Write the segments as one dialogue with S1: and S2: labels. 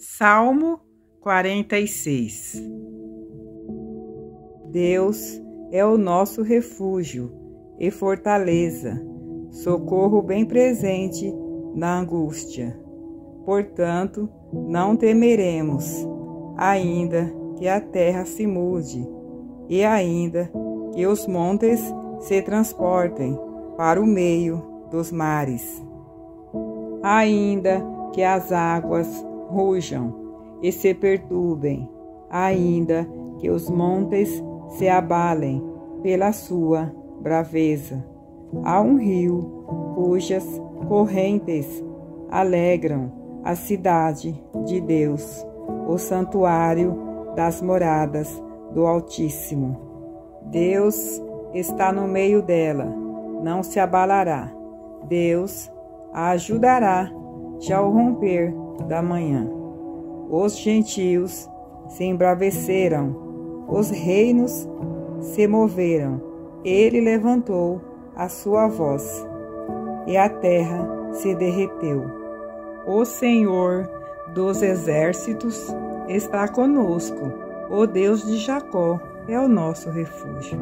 S1: Salmo 46. Deus é o nosso refúgio e fortaleza, socorro bem presente na angústia. Portanto, não temeremos, ainda que a terra se mude, e ainda que os montes se transportem para o meio dos mares. Ainda que as águas rujam e se perturbem, ainda que os montes se abalem pela sua braveza. Há um rio cujas correntes alegram a cidade de Deus, o santuário das moradas do Altíssimo. Deus está no meio dela, não se abalará. Deus a ajudará já ao romper da manhã. Os gentios se embraveceram, os reinos se moveram. Ele levantou a sua voz, e a terra se derreteu. O Senhor dos exércitos está conosco. O Deus de Jacó é o nosso refúgio.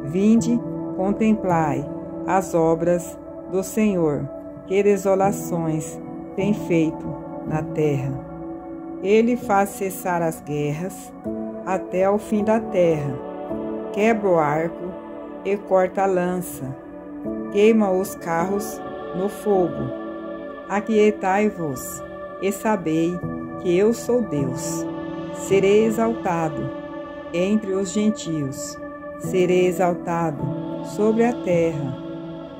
S1: Vinde, contemplai as obras do Senhor, que desolações tem feito na terra. Ele faz cessar as guerras até ao fim da terra, quebra o arco e corta a lança, queima os carros no fogo. Aquietai-vos e sabei que eu sou Deus. Serei exaltado entre os gentios, serei exaltado sobre a terra.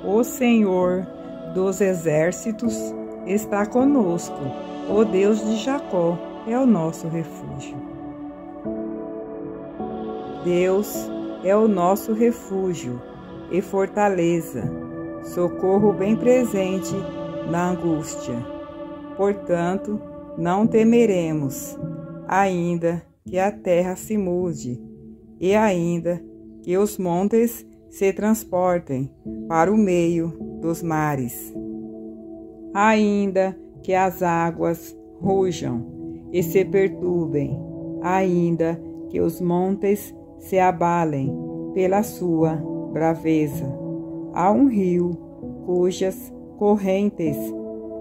S1: O Senhor dos exércitos está conosco. O Deus de Jacó é o nosso refúgio. Deus é o nosso refúgio e fortaleza, socorro bem presente na angústia. Portanto, não temeremos, ainda que a terra se mude, e ainda que os montes se transportem para o meio dos mares. Ainda que as águas rujam e se perturbem, ainda que os montes se abalem pela sua braveza. Há um rio cujas correntes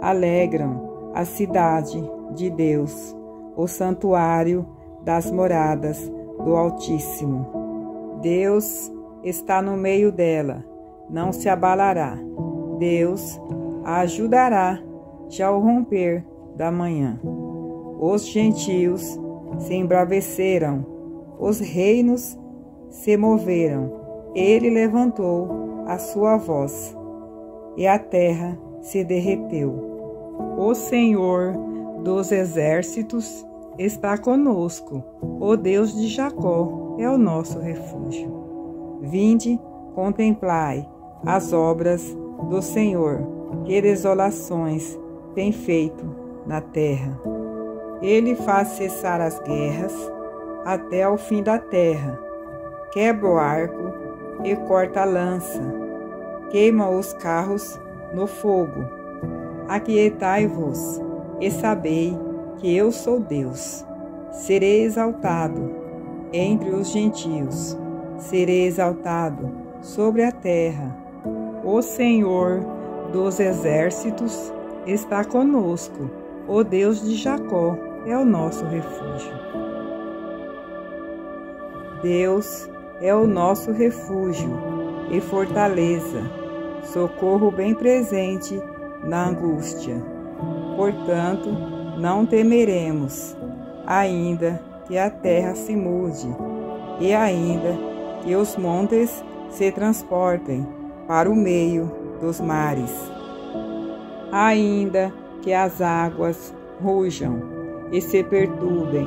S1: alegram a cidade de Deus, o santuário das moradas do Altíssimo. Deus está no meio dela, não se abalará. Deus a ajudará já ao romper da manhã. Os gentios se embraveceram, os reinos se moveram. Ele levantou a sua voz, e a terra se derreteu. O Senhor dos exércitos está conosco. O Deus de Jacó é o nosso refúgio. Vinde, contemplai as obras do Senhor, que desolações tem feito na terra. Ele faz cessar as guerras até ao fim da terra, quebra o arco e corta a lança, queima os carros no fogo. Aquietai-vos e sabei que eu sou Deus. Serei exaltado entre os gentios, serei exaltado sobre a terra. O Senhor dos exércitos está conosco. O Deus de Jacó é o nosso refúgio. Deus é o nosso refúgio e fortaleza, socorro bem presente na angústia. Portanto, não temeremos, ainda que a terra se mude, e ainda que os montes se transportem para o meio dos mares. Ainda que as águas rujam e se perturbem,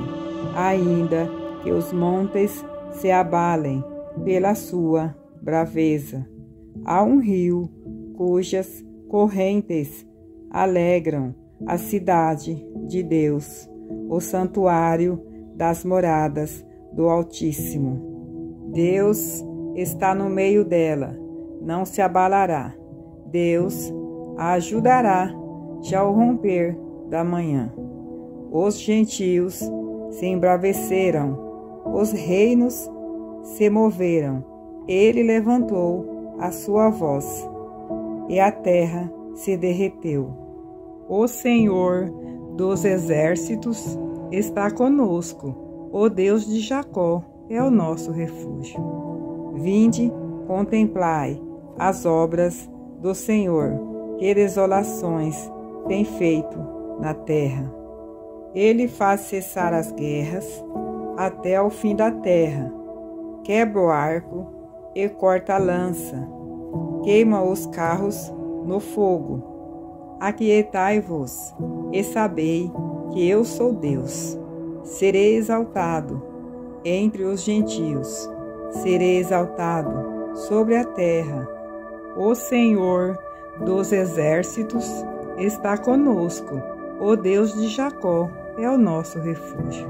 S1: ainda que os montes se abalem pela sua braveza. Há um rio cujas correntes alegram a cidade de Deus, o santuário das moradas do Altíssimo. Deus está no meio dela, não se abalará. Deus a ajudará já ao romper da manhã. os gentios se embraveceram, os reinos se moveram. Ele levantou a sua voz, e a terra se derreteu. O Senhor dos exércitos está conosco. O Deus de Jacó é o nosso refúgio. Vinde, contemplai as obras do Senhor, que desolações tem feito na terra. Ele faz cessar as guerras até o fim da terra, quebra o arco e corta a lança, queima os carros no fogo. Aquietai-vos e sabei que eu sou Deus. Serei exaltado entre os gentios, serei exaltado sobre a terra. O Senhor dos exércitos está conosco. O Deus de Jacó é o nosso refúgio.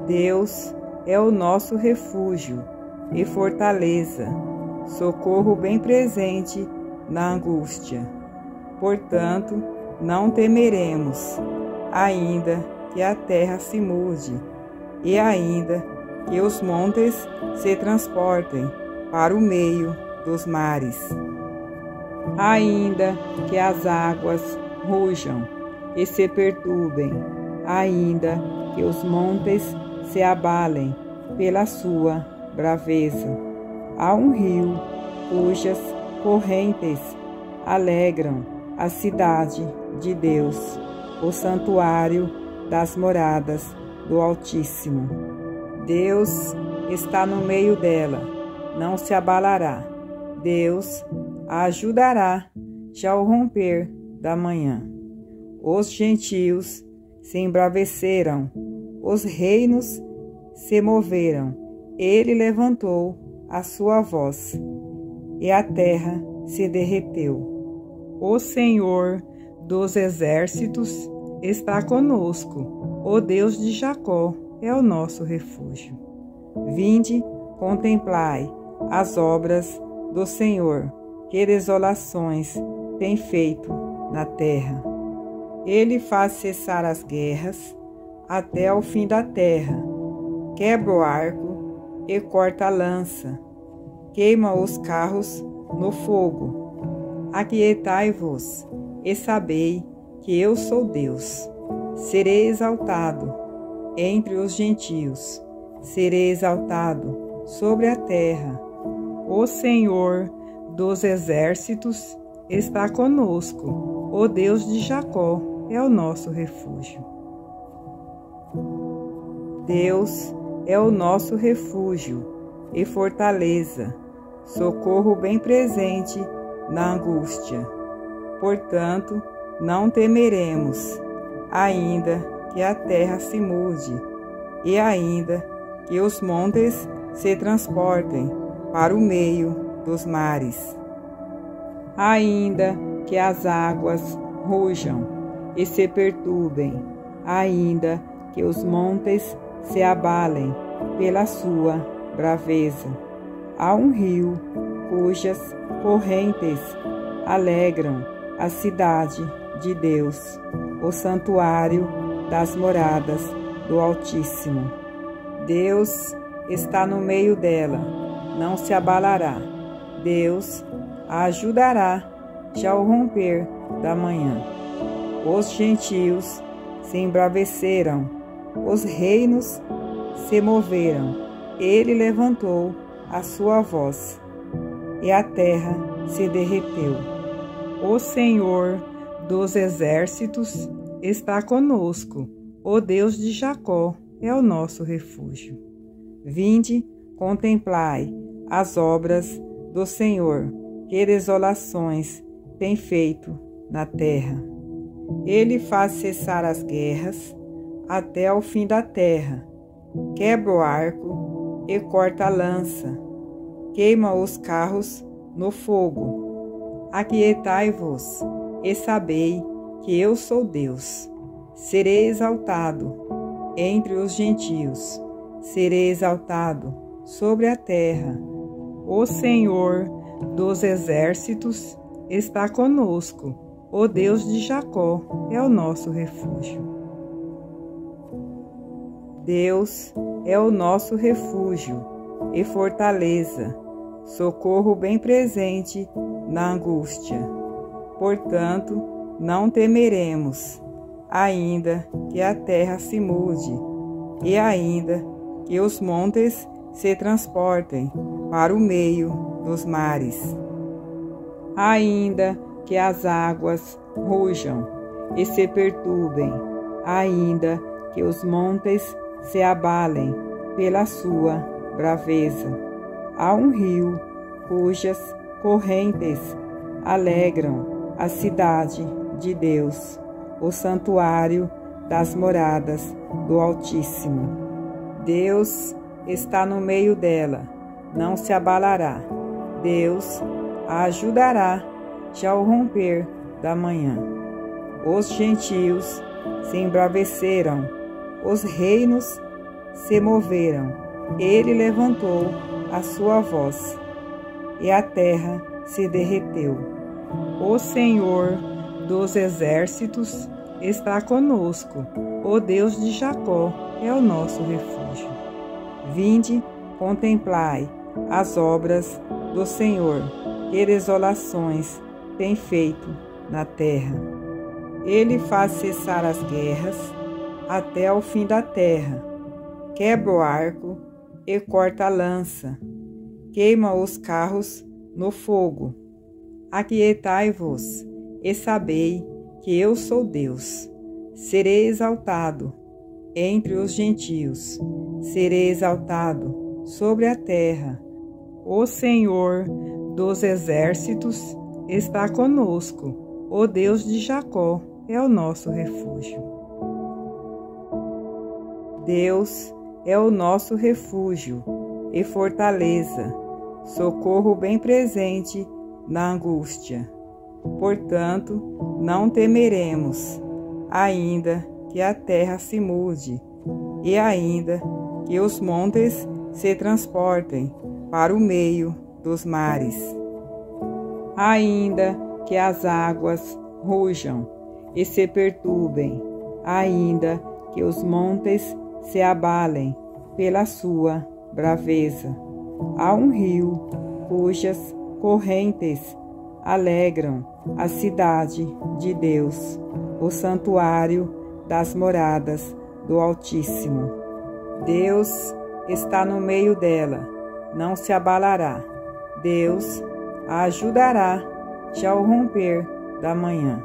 S1: Deus é o nosso refúgio e fortaleza, socorro bem presente na angústia. Portanto, não temeremos, ainda que a terra se mude, e ainda que os montes se transportem para o meio dos mares. Ainda que as águas rujam e se perturbem, ainda que os montes se abalem pela sua braveza. Há um rio cujas correntes alegram a cidade de Deus, o santuário das moradas do Altíssimo. Deus está no meio dela, não se abalará. Deus a ajudará já ao romper da manhã. Os gentios se embraveceram, os reinos se moveram. Ele levantou a sua voz, e a terra se derreteu. O Senhor dos exércitos está conosco. O Deus de Jacó é o nosso refúgio. Vinde, contemplai as obras do Senhor, que desolações tem feito na terra. Ele faz cessar as guerras até o fim da terra, quebra o arco e corta a lança, queima os carros no fogo. Aquietai-vos e sabei que eu sou Deus. Serei exaltado entre os gentios, serei exaltado sobre a terra. O Senhor dos exércitos está conosco. O Deus de Jacó é o nosso refúgio. Deus é o nosso refúgio e fortaleza, socorro bem presente na angústia. Portanto, não temeremos, ainda que a terra se mude, e ainda que os montes se transportem para o meio dos mares. Ainda que as águas rujam e se perturbem, ainda que os montes se abalem pela sua braveza. Há um rio cujas correntes alegram a cidade de Deus, o santuário das moradas do Altíssimo. Deus está no meio dela, não se abalará. Deus a ajudará já ao romper da manhã. Os gentios se embraveceram, os reinos se moveram. Ele levantou a sua voz, e a terra se derreteu. O Senhor dos exércitos está conosco. O Deus de Jacó é o nosso refúgio. Vinde, contemplai as obras do Senhor, que desolações tem feito na terra. Ele faz cessar as guerras até o fim da terra, quebra o arco e corta a lança, queima os carros no fogo. Aquietai-vos e sabei que eu sou Deus. Serei exaltado entre os gentios, serei exaltado sobre a terra. O Senhor dos exércitos está conosco. o Deus de Jacó é o nosso refúgio. Deus é o nosso refúgio e fortaleza, socorro bem presente na angústia. Portanto, não temeremos, ainda que a terra se mude, e ainda que os montes se transportem para o meio dos mares. Ainda que as águas rujam e se perturbem, ainda que os montes se abalem pela sua braveza. Há um rio cujas correntes alegram a cidade de Deus, o santuário das moradas do Altíssimo. Deus está no meio dela, não se abalará. Deus a ajudará já ao romper da manhã. Os gentios se embraveceram, os reinos se moveram. Ele levantou a sua voz, e a terra se derreteu. O Senhor dos exércitos está conosco. O Deus de Jacó é o nosso refúgio. Vinde, contemplai as obras do Senhor, que desolações tem feito na terra. Ele faz cessar as guerras até ao fim da terra. Quebra o arco e corta a lança. Queima os carros no fogo. Aquietai-vos e sabei que eu sou Deus. Serei exaltado entre os gentios. Serei exaltado sobre a terra. O Senhor dos exércitos está conosco. O Deus de Jacó é o nosso refúgio. Deus é o nosso refúgio e fortaleza, socorro bem presente na angústia. Portanto, não temeremos, ainda que a terra se mude, e ainda que os montes se transportem para o meio dos mares. Ainda que as águas rujam e se perturbem, ainda que os montes se abalem pela sua braveza. Há um rio cujas correntes alegram a cidade de Deus, o santuário das moradas do Altíssimo. Deus está no meio dela, não se abalará. Deus a ajudará já ao romper da manhã.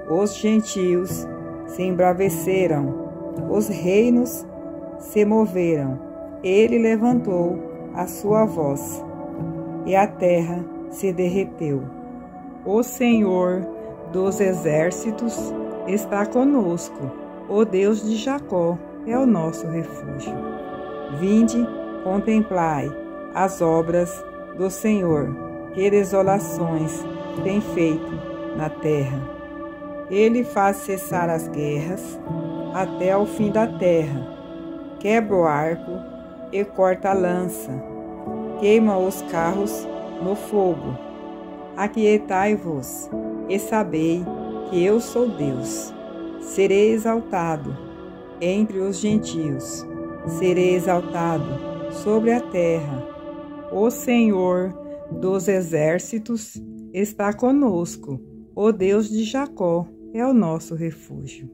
S1: Os gentios se embraveceram, os reinos se moveram. Ele levantou a sua voz, e a terra se derreteu. O Senhor dos exércitos está conosco. O Deus de Jacó é o nosso refúgio. Vinde, contemplai as obras do Senhor, que desolações tem feito na terra. Ele faz cessar as guerras até ao fim da terra. Quebra o arco e corta a lança. Queima os carros no fogo. Aquietai-vos e sabei que eu sou Deus. Serei exaltado entre os gentios. Serei exaltado sobre a terra. O Senhor dos exércitos está conosco. O Deus de Jacó é o nosso refúgio.